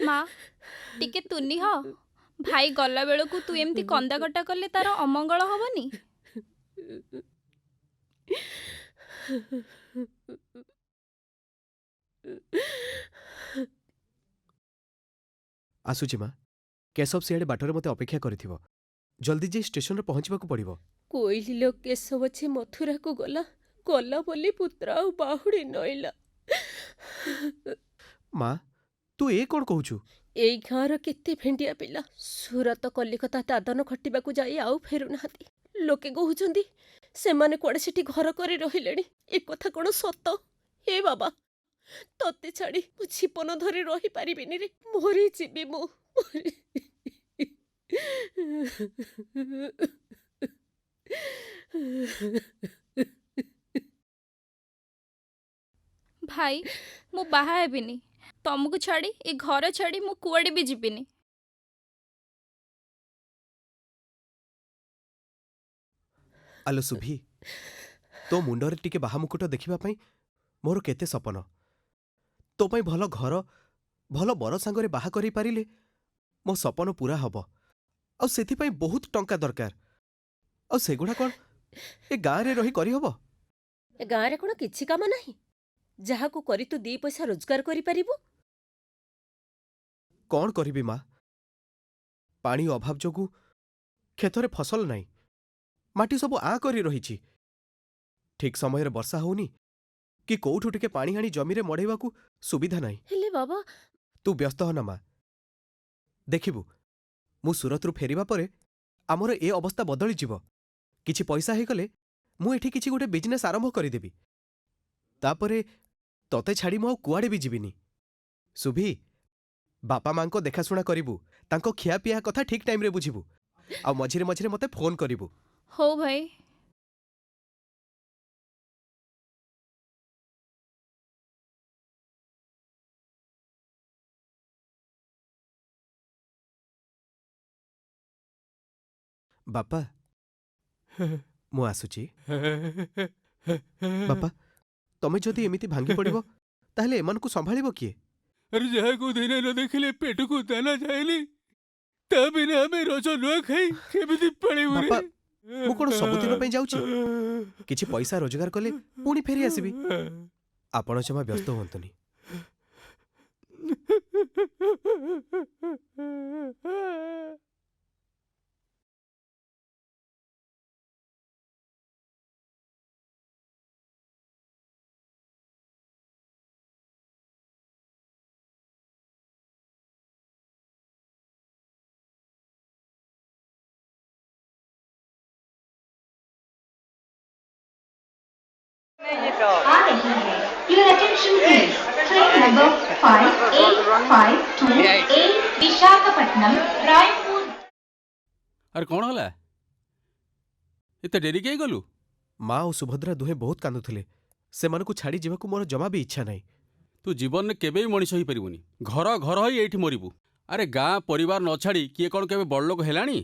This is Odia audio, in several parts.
ମା ଟିକେ ତୁନି ହ। ଭାଇ ଗଲା ବେଳକୁ ତୁ ଏମିତି କନ୍ଦାକଟା କଲେ ତାର ଅମଙ୍ଗଳ ହବନି? ଆସୁଛି ମା। କେଶବ ସିଆଡ଼େ ବାଟରେ ମୋତେ ଅପେକ୍ଷା କରିଥିବ। ଜଲ୍ଦି ଯାଇ ଷ୍ଟେସନରେ ପହଞ୍ଚିବାକୁ ପଡ଼ିବ। କୋଇଲି ଲୋ କେଶବ ଯେ ମଥୁରାକୁ ଗଲା, ଗଲା ବୋଲି ପୁତ୍ର ଆଉ ବାହୁଡ଼ି ନଇଲା। ମା, ତୁ ଏ କ'ଣ କହୁଛୁ? ଏଇ ଗାଁର କେତେ ଭେଣ୍ଡିଆ ପିଲା ସୁରତ କଲିକତା ଦାଦନ ଖଟିବାକୁ ଯାଇ ଆଉ ଫେରୁନାହାନ୍ତି। ଲୋକେ କହୁଛନ୍ତି ସେମାନେ କୁଆଡ଼େ ସେଠି ଘର କରି ରହିଲେଣି। ଏ କଥା କ'ଣ ସତ? ହେ ବାବା, ତତେ ଛାଡ଼ି ମୁଁ ଜୀବନ ଧରି ରହିପାରିବିନି ରେ। ମରିଯିବି ମୁଁ। ଭାଇ ମୁଁ ବାହା ହେବିନି। ତମକୁ ଛାଡ଼ି ଏ ଘର ଛାଡ଼ି ମୁଁ କୁଆଡ଼େ ବି ଯିବିନି। ଆଲୋ ସୁଭି, ତୋ ମୁଣ୍ଡରେ ଟିକେ ବାହା ମୁକୁଟ ଦେଖିବା ପାଇଁ ମୋର କେତେ ସପନ। ତୋ ପାଇଁ ଭଲ ଘର, ଭଲ ବର ସାଙ୍ଗରେ ବାହା କରେଇ ପାରିଲେ ମୋ ସପନ ପୂରା ହବ। ଆଉ ସେଥିପାଇଁ ବହୁତ ଟଙ୍କା ଦରକାର। ଆଉ ସେଗୁଡ଼ା କ'ଣ ଏ ଗାଁରେ ରହି କରିହବ? ଏ ଗାଁରେ କ'ଣ କିଛି କାମ ନାହିଁ ଯାହାକୁ କରି ତୁ 2 ପଇସା ରୋଜଗାର କରିପାରିବୁ? କ'ଣ କରିବି ମା? ପାଣି ଅଭାବ ଯୋଗୁଁ କ୍ଷେତରେ ଫସଲ ନାହିଁ। ମାଟି ସବୁ ଆଁ କରି ରହିଛି। ଠିକ୍ ସମୟରେ ବର୍ଷା ହଉନି କି କୋଉଠୁ ଟିକେ ପାଣି ଆଣି ଜମିରେ ମଡ଼େଇବାକୁ ସୁବିଧା ନାହିଁ। ହେଲେ ବାବା, ତୁ ବ୍ୟସ୍ତ ହନା ମା। ଦେଖିବୁ, ମୁଁ ସୁରତରୁ ଫେରିବା ପରେ ଆମର ଏ ଅବସ୍ଥା ବଦଳିଯିବ। କିଛି ପଇସା ହେଇଗଲେ ମୁଁ ଏଠି କିଛି ଗୋଟେ ବିଜନେସ୍ ଆରମ୍ଭ କରିଦେବି। ତାପରେ ତତେ ଛାଡ଼ି ମୁଁ ଆଉ କୁଆଡ଼େ ବି ଯିବିନି। ସୁଭି, ବାପା ମାଙ୍କ ଦେଖାଶୁଣା କରିବୁ। ତାଙ୍କ ଖିଆପିଆ କଥା ଠିକ୍ ଟାଇମ୍ରେ ବୁଝିବୁ। ଆଉ ମଝିରେ ମଝିରେ ମୋତେ ଫୋନ୍ କରିବୁ। ହଉ ଭାଇ। ବାପା, ମୁଁ ଆସୁଛି। ବାପା, ତମେ ଯଦି ଏମିତି ଭାଙ୍ଗି ପଡ଼ିବ ତାହେଲେ ଏମାନଙ୍କୁ ସମ୍ଭାଳିବ କିଏ? अरे ଯାହାକୁ ଦିନେ ନ ଦେଖିଲେ ପେଟକୁ ଦାନା ଯାଏନି, ତା ବିନା ଆମେ ରଜ ନୂଆ ଖାଇ କେମିତି ପାଳିବୁ ରେ? ବାପା, ମୁଁ କ'ଣ ସବୁଦିନ ପାଇଁ ଯାଉଛି? କିଛି ପଇସା ରୋଜଗାର କଲେ ପୁଣି ଫେରି ଆସିବି। ଆପଣ ଜମା ବ୍ୟସ୍ତ ହୁଅନ୍ତୁନି। आ रही है। Your attention please. Train number 5852 Visakhapatnam Raipur. ଆରେ କ'ଣ ହେଲା? ଏତେ ଡେରି କାହିଁ ଗଲୁ? ମା ଓ ସୁଭଦ୍ରା ଦୁହେଁ ବହୁତ କାନ୍ଦୁଥିଲେ। ସେମାନଙ୍କୁ ଛାଡ଼ି ଯିବାକୁ ମୋର ଜମା ବି ଇଚ୍ଛା ନାହିଁ। ତୁ ଜୀବନରେ କେବେ ବି ମଣିଷ ହେଇପାରିବୁନି। ଘର ଘର ହୋଇ ଏଇଠି ମରିବୁ। ଆରେ ଗାଁ ପରିବାର ନ ଛାଡ଼ି କିଏ କ'ଣ କେବେ ବଡ଼ଲୋକ ହେଲାଣି?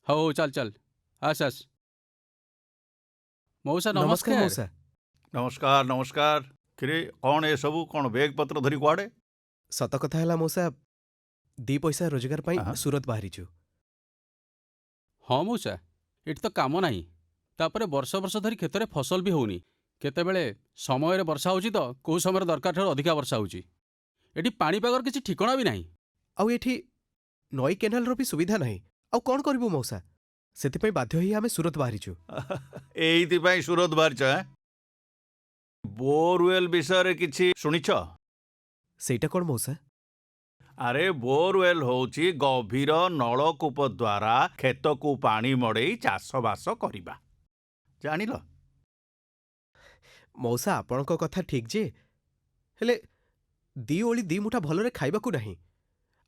ହଉ ହଉ ଚାଲ ଚାଲ, ଆସ ଆସ। ମଉସା ନମସ୍କାର ନମସ୍କାର। ମଉସା। ନମସ୍କାର ନମସ୍କାର। କିରେ କ'ଣ ଏସବୁ କ'ଣ ବେଗ୍ ପତ୍ର ଧରି କୁଆଡ଼େ? ସତ କଥା ହେଲା ମଉସା, 2 ପଇସା ରୋଜଗାର ପାଇଁ ଆହା। ସୁରତ ବାହାରିଛୁ। ହଁ ମଉସା, ଏଠି ତ କାମ ନାହିଁ। ତାପରେ ବର୍ଷ ବର୍ଷ ଧରି କ୍ଷେତରେ ଫସଲ ବି ହେଉନି। କେତେବେଳେ ସମୟରେ ବର୍ଷା ହେଉଛି ତ କେଉଁ ସମୟରେ ଦରକାର ଠାରୁ ଅଧିକା ବର୍ଷା ହେଉଛି। ଏଠି ପାଣିପାଗର କିଛି ଠିକଣା ବି ନାହିଁ। ଆଉ ଏଠି ନଈ କେନାଲର ବି ସୁବିଧା ନାହିଁ। ଆଉ କ'ଣ କରିବୁ ମଉସା? ସେଥିପାଇଁ ବାଧ୍ୟ ହୋଇ ଆମେ ସୁରତ ବାହାରିଛୁ। ଏଇଥିପାଇଁ ସୁରତ ବାହାରିଛ? ବୋରୱେଲ୍ ବିଷୟରେ କିଛି ଶୁଣିଛ? ସେଇଟା କ'ଣ ମଉସା? ଆରେ ବୋରୱେଲ୍ ହେଉଛି ଗଭୀର ନଳକୂପ ଦ୍ୱାରା କ୍ଷେତକୁ ପାଣି ମଡ଼େଇ ଚାଷବାସ କରିବା। ଜାଣିଲ? ମଉସା, ଆପଣଙ୍କ କଥା ଠିକ୍ ଯେ, ହେଲେ 2 ଓଳି 2 ମୁଠା ଭଲରେ ଖାଇବାକୁ ନାହିଁ।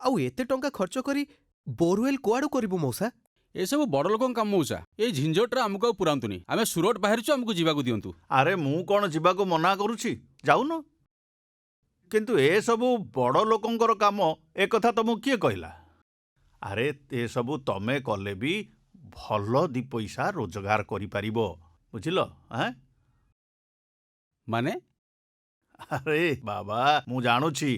ଆଉ ଏତେ ଟଙ୍କା ଖର୍ଚ୍ଚ କରି ବୋରୱେଲ୍ କୁଆଡ଼ୁ କରିବୁ ମଉସା? ଏସବୁ ବଡ଼ ଲୋକଙ୍କ କାମ ମଉସା। ଏଇ ଝିଞ୍ଝଟରେ ଆମକୁ ଆଉ ପୁରାନ୍ତୁନି। ଆମେ ସୁରଟ ବାହାରିଛୁ, ଆମକୁ ଯିବାକୁ ଦିଅନ୍ତୁ। ଆରେ ମୁଁ କ'ଣ ଯିବାକୁ ମନା କରୁଛି? ଯାଉନ। କିନ୍ତୁ ଏସବୁ ବଡ଼ ଲୋକଙ୍କର କାମ, ଏକଥା ତମକୁ କିଏ କହିଲା? ଆରେ ଏସବୁ ତମେ କଲେ ବି ଭଲ 2 ପଇସା ରୋଜଗାର କରିପାରିବ। ବୁଝିଲ? ଆଁ ମାନେ ଆରେ ବାବା, ମୁଁ ଜାଣୁଛି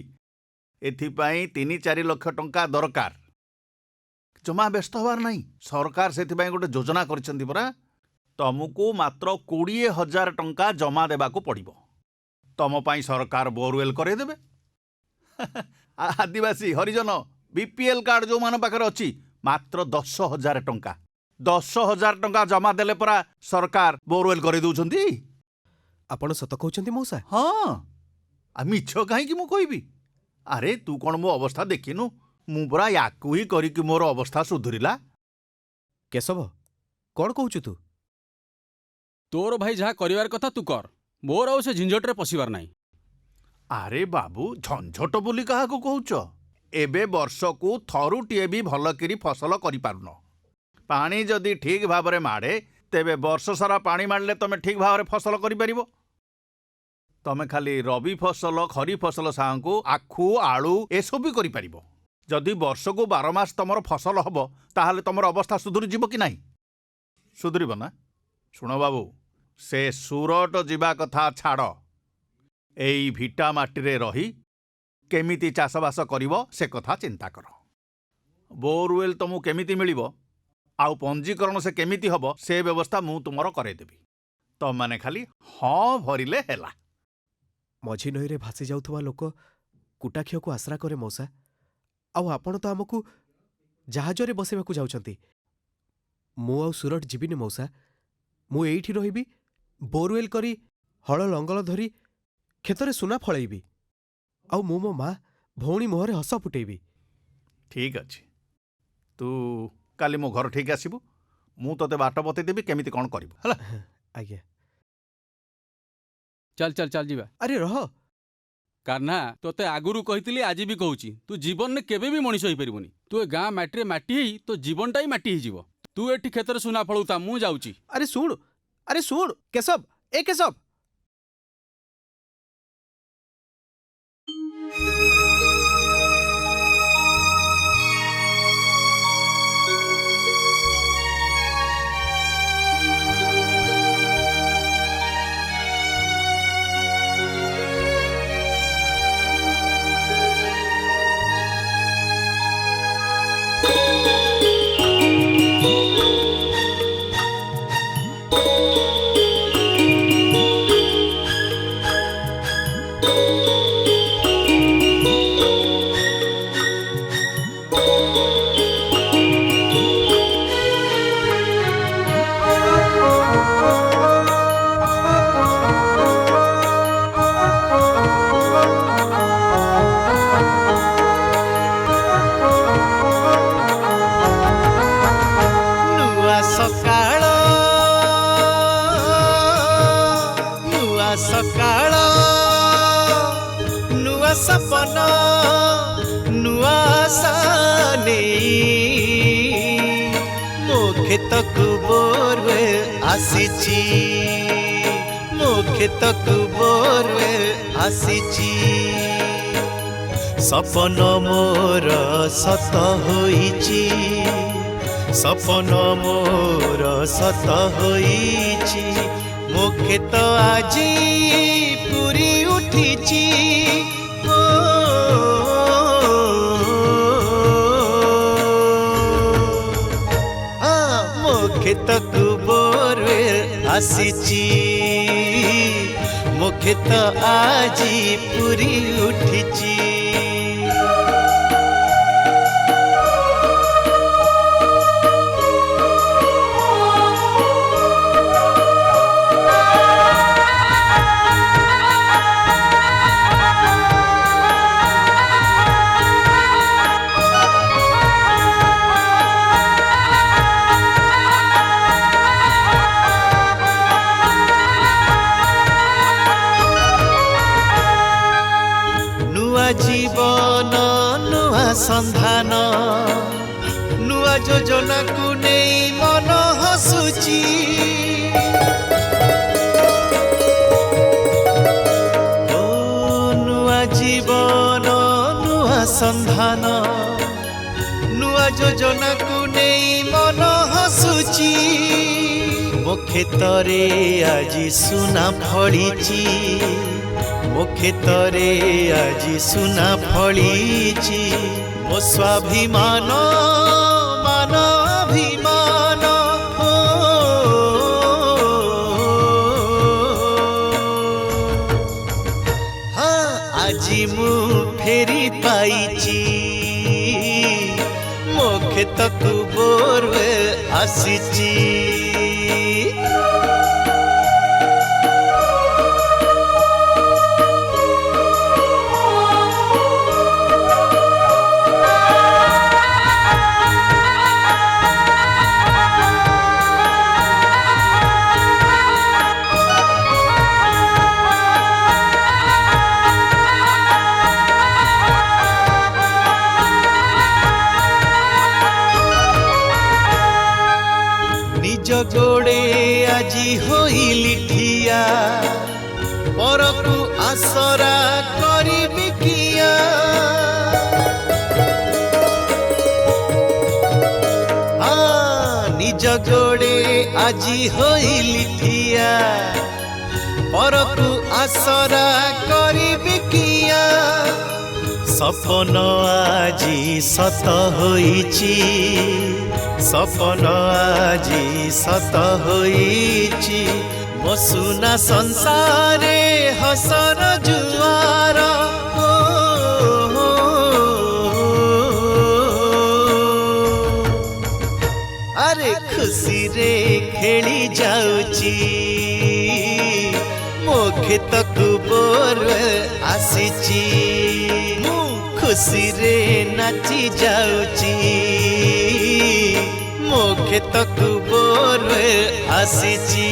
ଏଥିପାଇଁ 3-4 ଲକ୍ଷ ଟଙ୍କା ଦରକାର। ଜମା ବ୍ୟସ୍ତ ହେବାର ନାହିଁ। ସରକାର ସେଥିପାଇଁ ଗୋଟେ ଯୋଜନା କରିଛନ୍ତି ପରା। ତମକୁ ମାତ୍ର 20,000 ଟଙ୍କା ଜମା ଦେବାକୁ ପଡ଼ିବ। ତମ ପାଇଁ ସରକାର ବୋରୱେଲ୍ କରେଇଦେବେ। ଆଦିବାସୀ, ହରିଜନ, BPL କାର୍ଡ ଯେଉଁମାନଙ୍କ ପାଖରେ ଅଛି ମାତ୍ର 10,000 ଟଙ୍କା। 10,000 ଟଙ୍କା ଜମା ଦେଲେ ପରା ସରକାର ବୋରୱେଲ୍ କରେଇ ଦେଉଛନ୍ତି। ଆପଣ ସତ କହୁଛନ୍ତି ମଉସା? ହଁ, ମିଛ କାହିଁକି ମୁଁ କହିବି? ଆରେ ତୁ କ'ଣ ମୋ ଅବସ୍ଥା ଦେଖିନୁ? ମୁଁ ପରା ୟାକୁ ହିଁ କରିକି ମୋର ଅବସ୍ଥା ସୁଧୁରିଲା। କେଶବ, କ'ଣ କହୁଛୁ ତୁ? ତୋର ଭାଇ ଯାହା କରିବାର କଥା ତୁ କର। ମୋର ଆଉ ସେ ଝିଞ୍ଝଟରେ ପଶିବାର ନାହିଁ। ଆରେ ବାବୁ, ଝଞ୍ଝଟ ବୋଲି କାହାକୁ କହୁଛ? ଏବେ ବର୍ଷକୁ ଥରୁଟିଏ ବି ଭଲକିରି ଫସଲ କରିପାରୁନ। ପାଣି ଯଦି ଠିକ୍ ଭାବରେ ମାଡ଼େ ତେବେ ବର୍ଷ ସାରା ପାଣି ମାଡ଼ିଲେ ତମେ ଠିକ୍ ଭାବରେ ଫସଲ କରିପାରିବ। ତମେ ଖାଲି ରବି ଫସଲ, ଖରିଫ ଫସଲ ସାଙ୍ଗକୁ ଆଖୁ, ଆଳୁ ଏସବୁ ବି କରିପାରିବ। ଯଦି ବର୍ଷକୁ 12 ମାସ ତମର ଫସଲ ହବ ତାହେଲେ ତମର ଅବସ୍ଥା ସୁଧୁରିଯିବ କି ନାହିଁ? ସୁଧୁରିବ ନା? ଶୁଣ ବାବୁ, ସେ ସୁରଟ ଯିବା କଥା ଛାଡ଼। ଏଇ ଭିଟା ମାଟିରେ ରହି କେମିତି ଚାଷବାସ କରିବ ସେ କଥା ଚିନ୍ତା କର। ବୋରୱେଲ୍ ତମକୁ କେମିତି ମିଳିବ ଆଉ ପଞ୍ଜୀକରଣ ସେ କେମିତି ହବ ସେ ବ୍ୟବସ୍ଥା ମୁଁ ତୁମର କରେଇଦେବି। ତମମାନେ ଖାଲି ହଁ ଭରିଲେ ହେଲା। ମଝି ନଈରେ ଭାସି ଯାଉଥିବା ଲୋକ କୁଟାଖିଅକୁ ଆଶ୍ରା କରେ ମଉସା। ଆଉ ଆପଣ ତ ଆମକୁ ଜାହାଜରେ ବସାଇବାକୁ ଯାଉଛନ୍ତି। ମୁଁ ଆଉ ସୁରଟ ଯିବିନି ମଉସା। ମୁଁ ଏଇଠି ରହିବି, ବୋରୱେଲ୍ କରି ହଳ ଲଙ୍ଗଳ ଧରି କ୍ଷେତରେ ସୁନା ଫଳେଇବି। ଆଉ ମୁଁ ମୋ ମା, ଭଉଣୀ ମୁହଁରେ ହସ ଫୁଟେଇବି। ଠିକ୍ ଅଛି, ତୁ କାଲି ମୋ ଘର ଠିକ୍ ଆସିବୁ। ମୁଁ ତୋତେ ବାଟ ବତେଇଦେବି କେମିତି କ'ଣ କରିବୁ ହେଲା। ଆଜ୍ଞା। ଚାଲ ଚାଲ ଚାଲ ଯିବା। ଆରେ ରହ। କାହ୍ନା, ତୋତେ ଆଗରୁ କହିଥିଲି, ଆଜି ବି କହୁଛି, ତୁ ଜୀବନରେ କେବେ ବି ମଣିଷ ହେଇପାରିବୁନି। ତୁ ଏ ଗାଁ ମାଟିରେ ମାଟି ହେଇ ତୋ ଜୀବନଟା ହିଁ ମାଟି ହେଇଯିବ। ତୁ ଏଠି କ୍ଷେତରେ ସୁନା ଫଳଉଥା, ମୁଁ ଯାଉଛି। ଆରେ ଶୁଣ କେଶବ, ଏ କେଶବ। ସକାଳ ନୂଆ ସପନ ନୂଆ ଆଶା ନେଇ ମୋ କ୍ଷେତକୁ ବୋରୱେଲ୍ ଆସିଛି, ମୋ କ୍ଷେତକୁ ବୋରୱେଲ୍ ଆସିଛି। ସପନ ମୋର ସତ ହୋଇଛି, ସପନ ମୋର ସତ ହୋଇଛି। ମୋ କ୍ଷେତ ଆଜି ପୁରି ଉଠିଛି। ମୋ କ୍ଷେତକୁ ବୋରୱେଲ୍ ଆସିଛି, ମୋ କ୍ଷେତ ଆଜି ପୁରି ଉଠିଛି। জীবন নূয়া সন্ধান নূয়া যোজনাକୁ নেই মন হসুচি। ও নূয়া জীবন নূয়া সন্ধান নূয়া যোজনাକୁ নেই মন হসুচি। ମୋ ক্ষেতরে আজি সুনা ফলিছি ମୋ ক্ষেতরে আজি সুনা ফলিছি ମୋ স্বাভিমান মানভিমান হ্যাঁ আজি মু ফেরি পাইছি ମୋ ক্ষেতকু ବୋରୱେ ଆସିଛି জগড়ে আজি হইলি ঠিয়া পরকু আসরা করিবি কিয়া নিজ গোড়ে আজি হইলি ঠিয়া পরকু আসরা করিবি কিয়া সপন আজি সত হইছি সপন আজি সত হইছি ମୋ ସୁନା ସଂସାରେ ହସର ଜୁଆର ଆରେ ଖୁସିରେ ଖେଳି ଯାଉଛି ମୋ କ୍ଷେତକୁ ବୋରୱେ ଆସିଛି ମୁଁ ଖୁସିରେ ନାଚି ଯାଉଛି ମୋ କ୍ଷେତକୁ ବୋରୱେ ଆସିଛି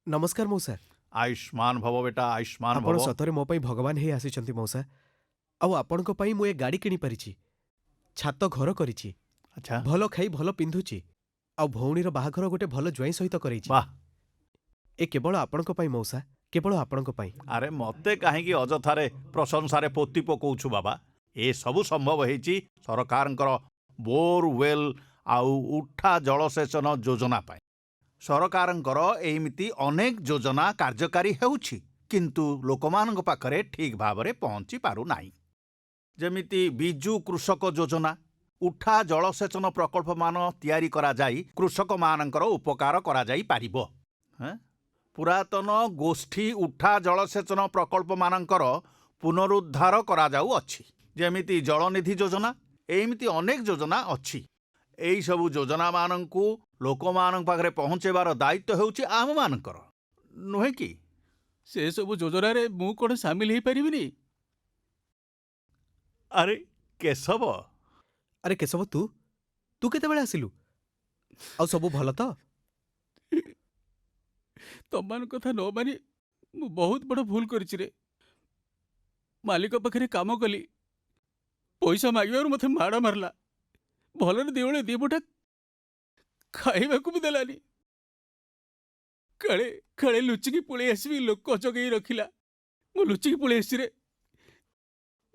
ନମସ୍କାର ମଉସା। ଆୟୁଷ୍ମାନ ଭବ ବେଟା, ଆୟୁଷ୍ମାନ ଆପଣ ଭବ। ସତରେ ମୋ ପାଇଁ ଭଗବାନ ହେଇ ଆସିଛନ୍ତି ମଉସା। ଆଉ ଆପଣଙ୍କ ପାଇଁ ମୁଁ ଏ ଗାଡ଼ି କିଣିପାରିଛି, ଛାତ ଘର କରିଛି, ଆଚ୍ଛା, ଭଲ ଖାଇ ଭଲ ପିନ୍ଧୁଛି, ଆଉ ଭଉଣୀର ବାହାଘର ଗୋଟେ ଭଲ ଜ୍ୱାଇଁ ସହିତ କରେଇଛି। ବାଃ। ଏ କେବଳ ଆପଣଙ୍କ ପାଇଁ ମଉସା, କେବଳ ଆପଣଙ୍କ ପାଇଁ। ଆରେ ମତେ କାହିଁକି ଅଯଥାରେ ପ୍ରଶଂସାରେ ପୋତି ପକଉଛୁ ବାବା? ଏ ସବୁ ସମ୍ଭବ ହେଇଛି ସରକାରଙ୍କର ବୋରୱେଲ୍ ଆଉ ଉଠା ଜଳସେଚନ ଯୋଜନା ପାଇଁ। ସରକାରଙ୍କର ଏମିତି ଅନେକ ଯୋଜନା କାର୍ଯ୍ୟକାରୀ ହେଉଛି, କିନ୍ତୁ ଲୋକମାନଙ୍କ ପାଖରେ ଠିକ୍ ଭାବରେ ପହଞ୍ଚି ପାରୁନାହିଁ। ଯେମିତି ବିଜୁ କୃଷକ ଯୋଜନା, ଉଠା ଜଳସେଚନ ପ୍ରକଳ୍ପମାନ ତିଆରି କରାଯାଇ କୃଷକମାନଙ୍କର ଉପକାର କରାଯାଇପାରିବ। ପୁରାତନ ଗୋଷ୍ଠୀ ଉଠା ଜଳସେଚନ ପ୍ରକଳ୍ପମାନଙ୍କର ପୁନରୁଦ୍ଧାର କରାଯାଉଅଛି, ଯେମିତି ଜଳନିଧି ଯୋଜନା। ଏମିତି ଅନେକ ଯୋଜନା ଅଛି। ଏହିସବୁ ଯୋଜନାମାନଙ୍କୁ ଲୋକମାନଙ୍କ ପାଖରେ ପହଞ୍ଚାଇବାର ଦାୟିତ୍ୱ ହେଉଛି ଆମମାନଙ୍କର, ନୁହେଁ କି? ସେସବୁ ଯୋଜନାରେ ମୁଁ କ'ଣ ସାମିଲ ହେଇପାରିବିନି? ଆରେ କେଶବ, ଆରେ କେଶବ, ତୁ କେତେବେଳେ ଆସିଲୁ? ଆଉ ସବୁ ଭଲ ତ? ତମମାନଙ୍କ କଥା ନ ମାନି ମୁଁ ବହୁତ ବଡ଼ ଭୁଲ କରିଛି ରେ। ମାଲିକ ପାଖରେ କାମ କଲି, ପଇସା ମାଗିବାରୁ ମୋତେ ମାଡ଼ ମାରିଲା। ଭଲରେ ଦିଓଳେ ଦିପଟା ଖାଇବାକୁ ବି ଦେଲାନି। କାଳେ ଲୁଚିକି ପଳେଇ ଆସିବି, ଲୋକ ଜଗେଇ ରଖିଲା। ମୁଁ ଲୁଚିକି ପଳେଇ ଆସିଛି ରେ।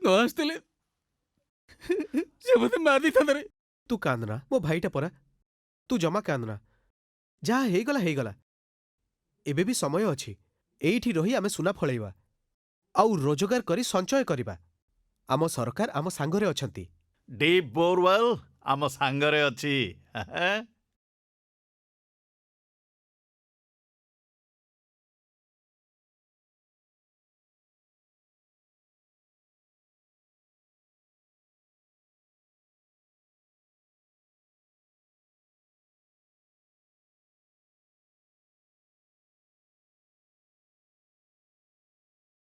ନ ଆସିଥିଲେ ସେ ମୋତେ ମାରି ଦେଇଥାନ୍ତା ରେ। ତୁ କାନ୍ଦନା, ମୋ ଭାଇଟା ପରା। ତୁ ଜମା କାନ୍ଦନା। ଯାହା ହେଇଗଲା ହେଇଗଲା। ଏବେ ବି ସମୟ ଅଛି। ଏଇଠି ରହି ଆମେ ସୁନା ଫଳେଇବା ଆଉ ରୋଜଗାର କରି ସଞ୍ଚୟ କରିବା। ଆମ ସରକାର ଆମ ସାଙ୍ଗରେ ଅଛନ୍ତି। ଡିପ୍ ବୋରୱେଲ୍ ଆମ ସାଙ୍ଗରେ ଅଛି।